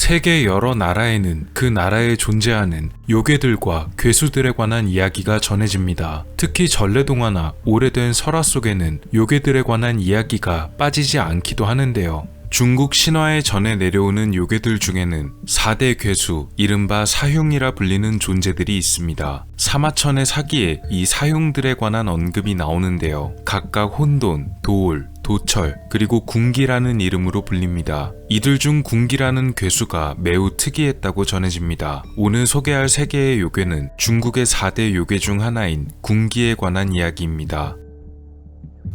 세계 여러 나라에는 그 나라에 존재하는 요괴들과 괴수들에 관한 이야기가 전해집니다. 특히 전래동화나 오래된 설화 속에는 요괴들에 관한 이야기가 빠지지 않기도 하는데요. 중국 신화에 전해 내려오는 요괴들 중에는 4대 괴수, 이른바 사흉이라 불리는 존재들이 있습니다. 사마천의 사기에 이 사흉들에 관한 언급이 나오는데요. 각각 혼돈, 도올, 도철, 그리고 궁기라는 이름으로 불립니다. 이들 중 궁기라는 괴수가 매우 특이했다고 전해집니다. 오늘 소개할 3개의 요괴는 중국의 4대 요괴 중 하나인 궁기에 관한 이야기입니다.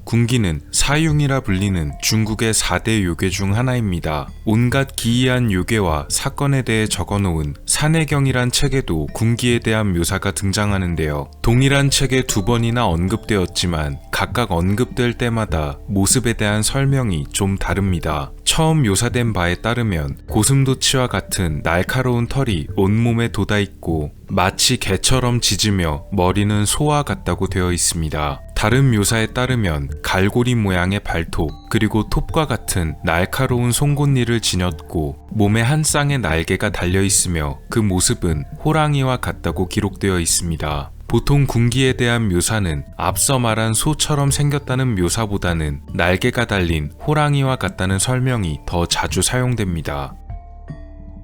궁기는 사흉이라 불리는 중국의 4대 요괴 중 하나입니다. 온갖 기이한 요괴와 사건에 대해 적어놓은 산해경이란 책에도 궁기에 대한 묘사가 등장하는데요. 동일한 책에 2번이나 언급되었지만 각각 언급될 때마다 모습에 대한 설명이 좀 다릅니다. 처음 묘사된 바에 따르면 고슴도치와 같은 날카로운 털이 온몸에 돋아있고 마치 개처럼 짖으며 머리는 소와 같다고 되어 있습니다. 다른 묘사에 따르면 갈고리 모양의 발톱, 그리고 톱과 같은 날카로운 송곳니를 지녔고 몸에 한 쌍의 날개가 달려있으며 그 모습은 호랑이와 같다고 기록되어 있습니다. 보통 궁기에 대한 묘사는 앞서 말한 소처럼 생겼다는 묘사보다는 날개가 달린 호랑이와 같다는 설명이 더 자주 사용됩니다.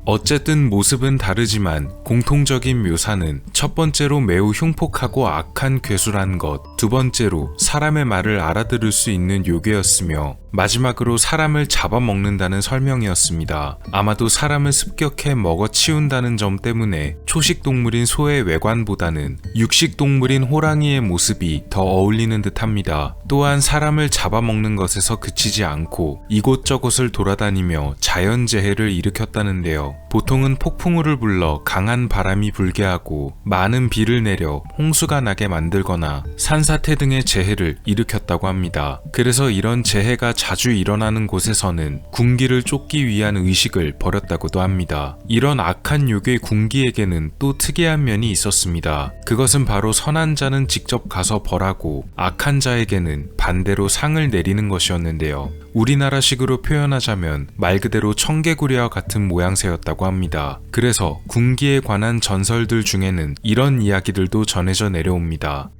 어쨌든 모습은 다르지만 공통적인 묘사는 첫 번째로 매우 흉폭하고 악한 괴수란 것, 두 번째로 사람의 말을 알아들을 수 있는 요괴였으며 마지막으로 사람을 잡아먹는다는 설명이었습니다. 아마도 사람을 습격해 먹어치운다는 점 때문에 초식동물인 소의 외관보다는 육식동물인 호랑이의 모습이 더 어울리는 듯합니다. 또한 사람을 잡아먹는 것에서 그치지 않고 이곳저곳을 돌아다니며 자연재해를 일으켰다는데요. 보통은 폭풍우를 불러 강한 바람이 불게 하고 많은 비를 내려 홍수가 나게 만들거나 산사태 등의 재해를 일으켰다고 합니다. 그래서 이런 재해가 자주 일어나는 곳에서는 궁기를 쫓기 위한 의식을 벌였다고도 합니다. 이런 악한 요괴 궁기에게는 또 특이한 면이 있었습니다. 그것은 바로 선한 자는 직접 가서 벌하고 악한 자에게는 반대로 상을 내리는 것이었는데요. 우리나라식으로 표현하자면 말 그대로 청개구리와 같은 모양새였다고 합니다. 그래서 궁기에 관한 전설들 중에는 이런 이야기들도 전해져 내려옵니다.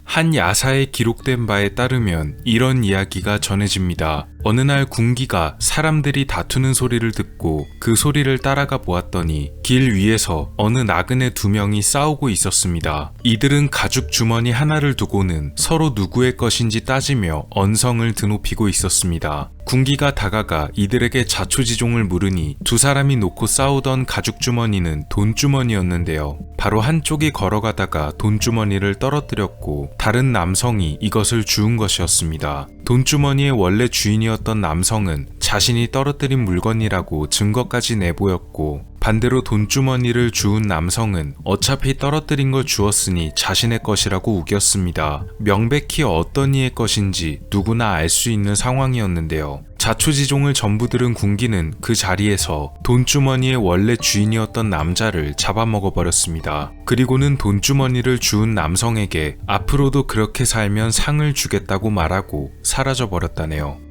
한 야사에 기록된 바에 따르면 이런 이야기가 전해집니다. 어느 날 궁기가 사람들이 다투는 소리를 듣고 그 소리를 따라가 보았더니 길 위에서 어느 나그네 2명이 싸우고 있었습니다. 이들은 가죽 주머니 하나를 두고는 서로 누구의 것인지 따지며 언성을 드높이고 있었습니다. 궁기가 다가가 이들에게 자초지종을 물으니 두 사람이 놓고 싸우던 가죽 주머니는 돈주머니였는데요. 바로 한쪽이 걸어가다가 돈주머니를 떨어뜨렸고 다른 남성이 이것을 주운 것이었습니다. 돈주머니의 원래 주인이었던 남성은 자신이 떨어뜨린 물건이라고 증거까지 내보였고 반대로 돈주머니를 주운 남성은 어차피 떨어뜨린 걸 주었으니 자신의 것이라고 우겼습니다. 명백히 어떤 이의 것인지 누구나 알 수 있는 상황이었는데요. 자초지종을 전부 들은 궁기는 그 자리에서 돈주머니의 원래 주인이었던 남자를 잡아먹어버렸습니다. 그리고는 돈주머니를 주운 남성에게 앞으로도 그렇게 살면 상을 주겠다고 말하고 사라져버렸다네요.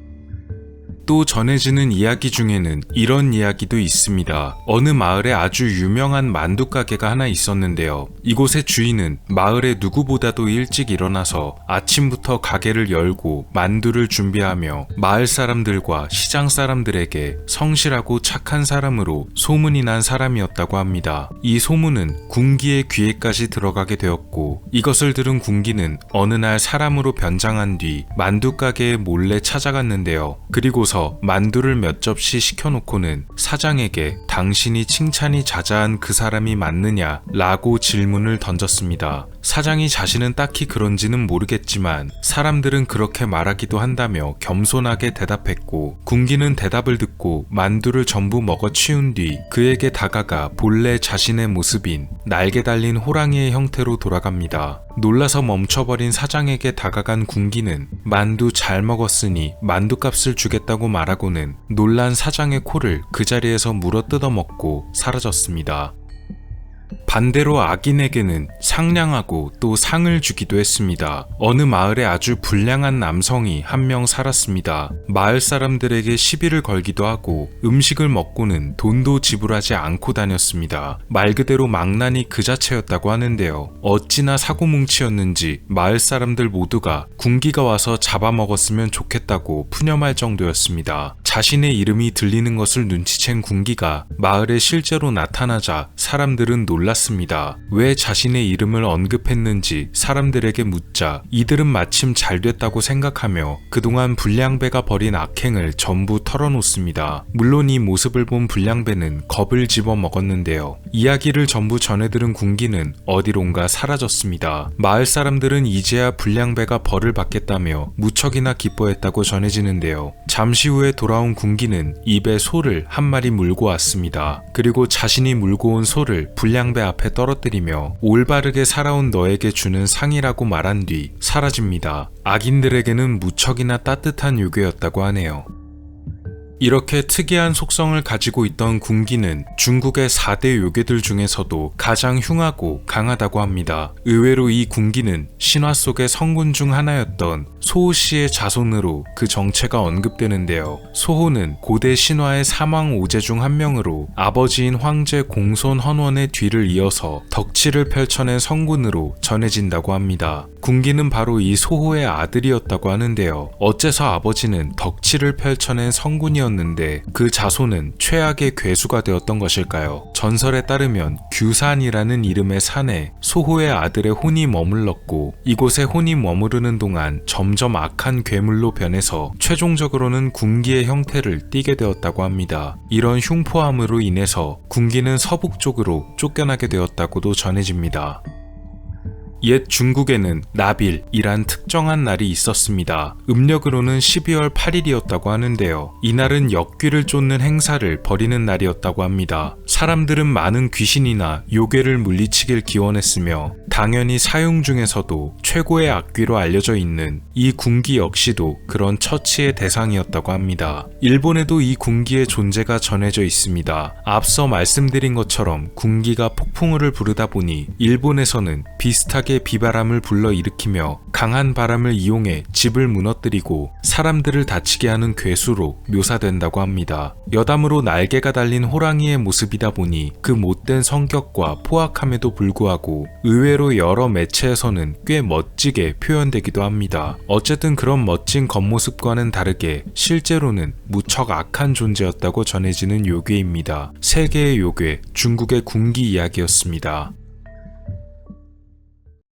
또 전해지는 이야기 중에는 이런 이야기도 있습니다. 어느 마을에 아주 유명한 만두 가게가 하나 있었는데요. 이곳의 주인은 마을의 누구보다도 일찍 일어나서 아침부터 가게를 열고 만두를 준비하며 마을 사람들과 시장 사람들에게 성실하고 착한 사람으로 소문이 난 사람이었다고 합니다. 이 소문은 궁기의 귀에까지 들어가게 되었고 이것을 들은 궁기는 어느 날 사람으로 변장한 뒤 만두 가게에 몰래 찾아갔는데요. 그리고서 만두를 몇 접시 시켜놓고는 사장에게 당신이 칭찬이 자자한 그 사람이 맞느냐 라고 질문을 던졌습니다. 사장이 자신은 딱히 그런지는 모르겠지만 사람들은 그렇게 말하기도 한다며 겸손하게 대답했고 궁기는 대답을 듣고 만두를 전부 먹어치운 뒤 그에게 다가가 본래 자신의 모습인 날개 달린 호랑이의 형태로 돌아갑니다. 놀라서 멈춰버린 사장에게 다가간 궁기는 만두 잘 먹었으니 만두값을 주겠다고 말하고는 놀란 사장의 코를 그 자리에서 물어 뜯어먹고 사라졌습니다. 반대로 악인에게는 상냥하고 또 상을 주기도 했습니다. 어느 마을에 아주 불량한 남성이 한 명 살았습니다. 마을 사람들에게 시비를 걸기도 하고 음식을 먹고는 돈도 지불하지 않고 다녔습니다. 말 그대로 망나니 그 자체였다고 하는데요. 어찌나 사고뭉치였는지 마을 사람들 모두가 군기가 와서 잡아먹었으면 좋겠다고 푸념할 정도였습니다. 자신의 이름이 들리는 것을 눈치챈 군기가 마을에 실제로 나타나자 사람들은 놀랐습니다. 왜 자신의 이름을 언급했는지 사람들에게 묻자 이들은 마침 잘 됐다고 생각하며 그동안 불량배가 벌인 악행을 전부 털어놓습니다. 물론 이 모습을 본 불량배는 겁을 집어먹었는데요. 이야기를 전부 전해들은 군기는 어디론가 사라졌습니다. 마을 사람들은 이제야 불량배가 벌을 받겠다며 무척이나 기뻐했다고 전해지는데요. 잠시 후에 돌아온 군기는 입에 소를 한 마리 물고 왔습니다. 그리고 자신이 물고 온 소를 불량배 앞에 떨어뜨리며 올바르게 살아온 너에게 주는 상이라고 말한 뒤 사라집니다. 악인들에게는 무척이나 따뜻한 요괴였다고 하네요. 이렇게 특이한 속성을 가지고 있던 군기는 중국의 4대 요괴들 중에서도 가장 흉하고 강하다고 합니다. 의외로 이 군기는 신화 속의 성군 중 하나였던 소호씨의 자손으로 그 정체가 언급되는데요. 소호는 고대 신화의 사망 5제 중 한 명으로 아버지인 황제 공손 헌원의 뒤를 이어서 덕치를 펼쳐낸 성군으로 전해진다고 합니다. 군기는 바로 이 소호의 아들이었다고 하는데요. 어째서 아버지는 덕치를 펼쳐낸 성군이었는데 그 자손은 최악의 괴수가 되었던 것일까요? 전설에 따르면 규산이라는 이름의 산에 소호의 아들의 혼이 머물렀고 이곳에 혼이 머무르는 동안 점점 악한 괴물로 변해서 최종적으로는 군기의 형태를 띠게 되었다고 합니다. 이런 흉포함으로 인해서 군기는 서북 쪽으로 쫓겨나게 되었다고도 전해집니다. 옛 중국에는 나빌이란 특정한 날이 있었습니다. 음력으로는 12월 8일이었다고 하는데요. 이날은 역귀를 쫓는 행사를 벌이는 날이었다고 합니다. 사람들은 많은 귀신이나 요괴를 물리치길 기원했으며 당연히 사용 중에서도 최고의 악귀로 알려져 있는 이 군기 역시도 그런 처치의 대상이었다고 합니다. 일본에도 이 군기의 존재가 전해져 있습니다. 앞서 말씀드린 것처럼 군기가 폭풍우를 부르다 보니 일본에서는 비슷하게 비바람을 불러일으키며 강한 바람을 이용해 집을 무너뜨리고 사람들을 다치게 하는 괴수로 묘사된다고 합니다. 여담으로 날개가 달린 호랑이의 모습이다 보니 그 못된 성격과 포악함에도 불구하고 의외로 여러 매체에서는 꽤 멋지게 표현되기도 합니다. 어쨌든 그런 멋진 겉모습과는 다르게 실제로는 무척 악한 존재였다고 전해지는 요괴입니다. 세계의 요괴, 중국의 군기 이야기였습니다.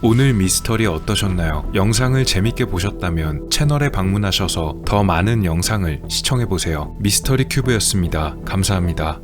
오늘 미스터리 어떠셨나요? 영상을 재밌게 보셨다면 채널에 방문하셔서 더 많은 영상을 시청해보세요. 미스터리 큐브였습니다. 감사합니다.